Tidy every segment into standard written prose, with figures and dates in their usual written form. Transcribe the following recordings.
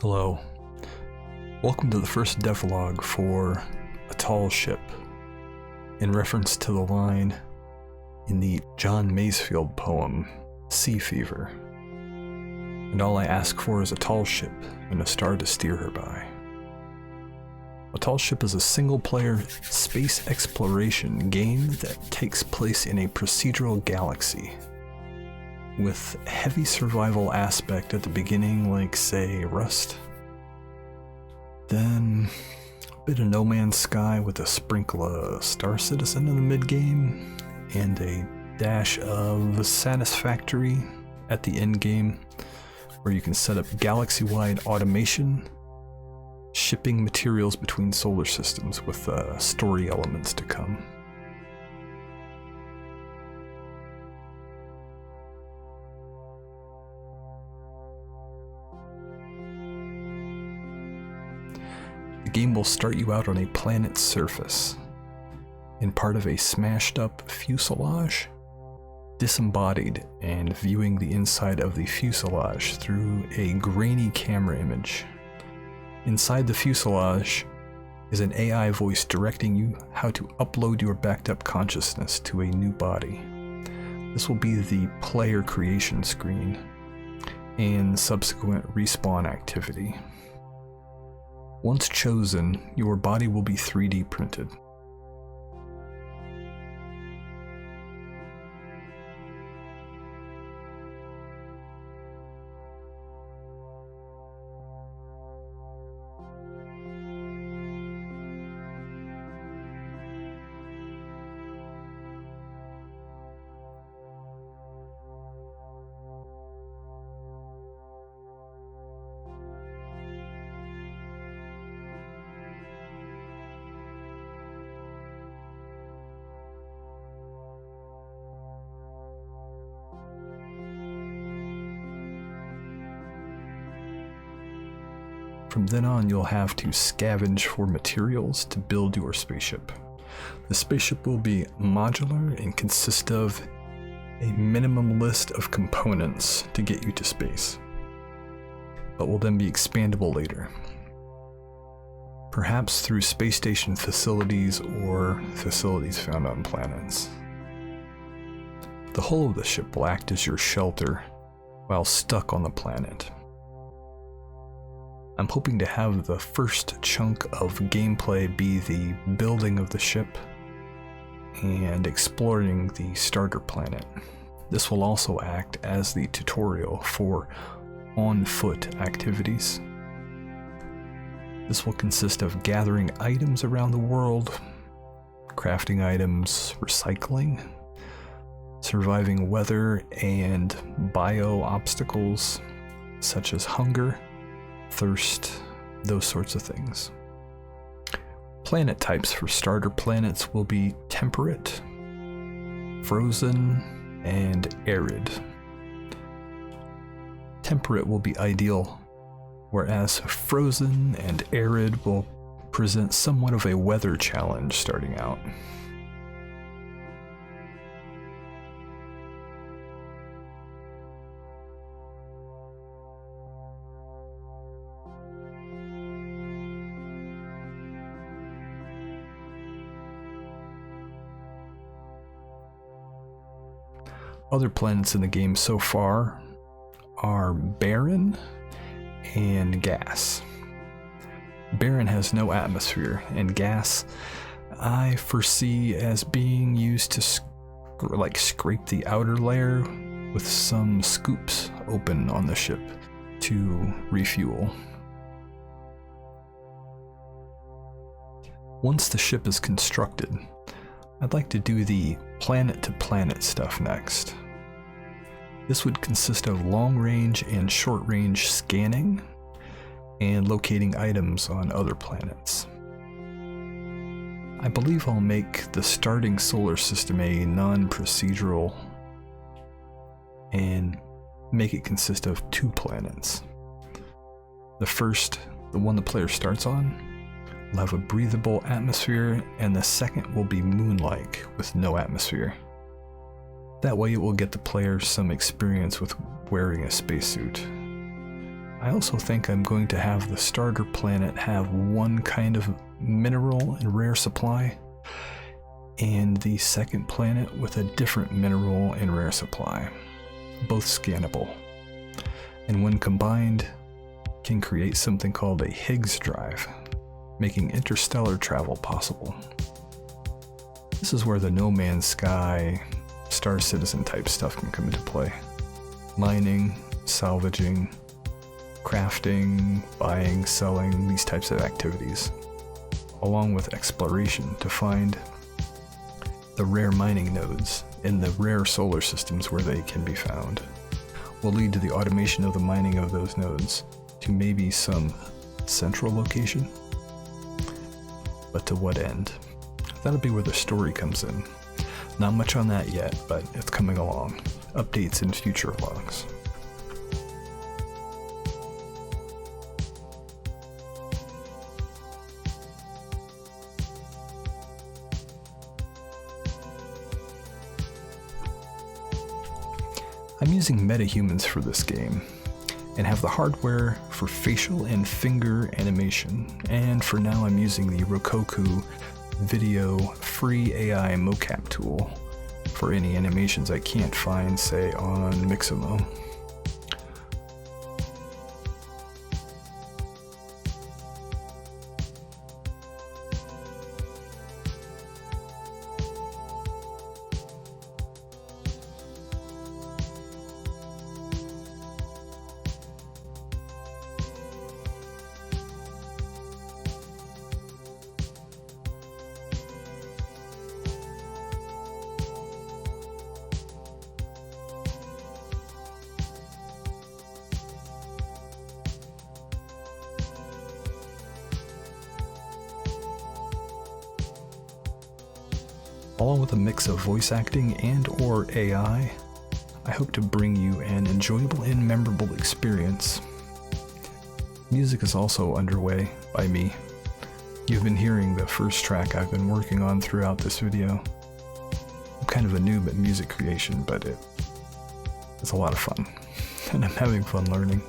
Hello. Welcome to the first devlog for A Tall Ship, in reference to the line in the John Masefield poem, Sea Fever. And all I ask for is a tall ship and a star to steer her by. A Tall Ship is a single-player space exploration game that takes place in a procedural galaxy, with a heavy survival aspect at the beginning, like, say, Rust. Then a bit of No Man's Sky with a sprinkle of Star Citizen in the mid-game, and a dash of Satisfactory at the end game, where you can set up galaxy-wide automation, shipping materials between solar systems with story elements to come. The game will start you out on a planet's surface, in part of a smashed up fuselage, disembodied and viewing the inside of the fuselage through a grainy camera image. Inside the fuselage is an AI voice directing you how to upload your backed up consciousness to a new body. This will be the player creation screen and subsequent respawn activity. Once chosen, your body will be 3D printed. From then on, you'll have to scavenge for materials to build your spaceship. The spaceship will be modular and consist of a minimum list of components to get you to space, but will then be expandable later. Perhaps through space station facilities or facilities found on planets. The hull of the ship will act as your shelter while stuck on the planet. I'm hoping to have the first chunk of gameplay be the building of the ship and exploring the starter planet. This will also act as the tutorial for on-foot activities. This will consist of gathering items around the world, crafting items, recycling, surviving weather and bio obstacles such as hunger, thirst, those sorts of things. Planet types for starter planets will be temperate, frozen, and arid. Temperate will be ideal, whereas frozen and arid will present somewhat of a weather challenge starting out. Other planets in the game so far are barren and gas. Barren has no atmosphere, and gas I foresee as being used to scrape the outer layer with some scoops open on the ship to refuel. Once the ship is constructed, I'd like to do the planet-to-planet stuff next. This would consist of long-range and short-range scanning and locating items on other planets. I believe I'll make the starting solar system a non-procedural and make it consist of 2 planets. The first, the one the player starts on, will have a breathable atmosphere, and the second will be moon-like with no atmosphere. That way it will get the player some experience with wearing a spacesuit. I also think I'm going to have the starter planet have one kind of mineral and rare supply, and the second planet with a different mineral and rare supply, both scannable. And when combined, can create something called a Higgs drive, making interstellar travel possible. This is where the No Man's Sky, Star Citizen type stuff can come into play. Mining, salvaging, crafting, buying, selling, these types of activities, along with exploration to find the rare mining nodes in the rare solar systems where they can be found, will lead to the automation of the mining of those nodes to maybe some central location. But to what end? That'll be where the story comes in. Not much on that yet, but it's coming along. Updates in future vlogs. I'm using metahumans for this game, and have the hardware for facial and finger animation, and for now I'm using the Rokoku Video free AI mocap tool for any animations I can't find, say, on Mixamo. Along with a mix of voice acting and or AI, I hope to bring you an enjoyable and memorable experience. Music is also underway by me. You've been hearing the first track I've been working on throughout this video. I'm kind of a noob at music creation, but it's a lot of fun, and I'm having fun learning.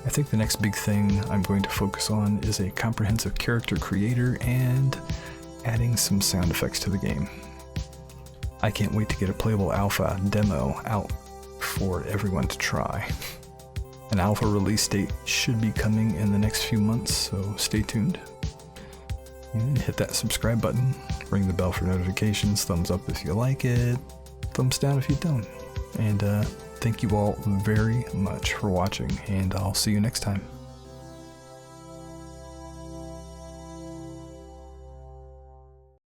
I think the next big thing I'm going to focus on is a comprehensive character creator and adding some sound effects to the game. I can't wait to get a playable alpha demo out for everyone to try. An alpha release date should be coming in the next few months, so stay tuned. And hit that subscribe button, ring the bell for notifications, thumbs up if you like it, thumbs down if you don't. And thank you all very much for watching, and I'll see you next time.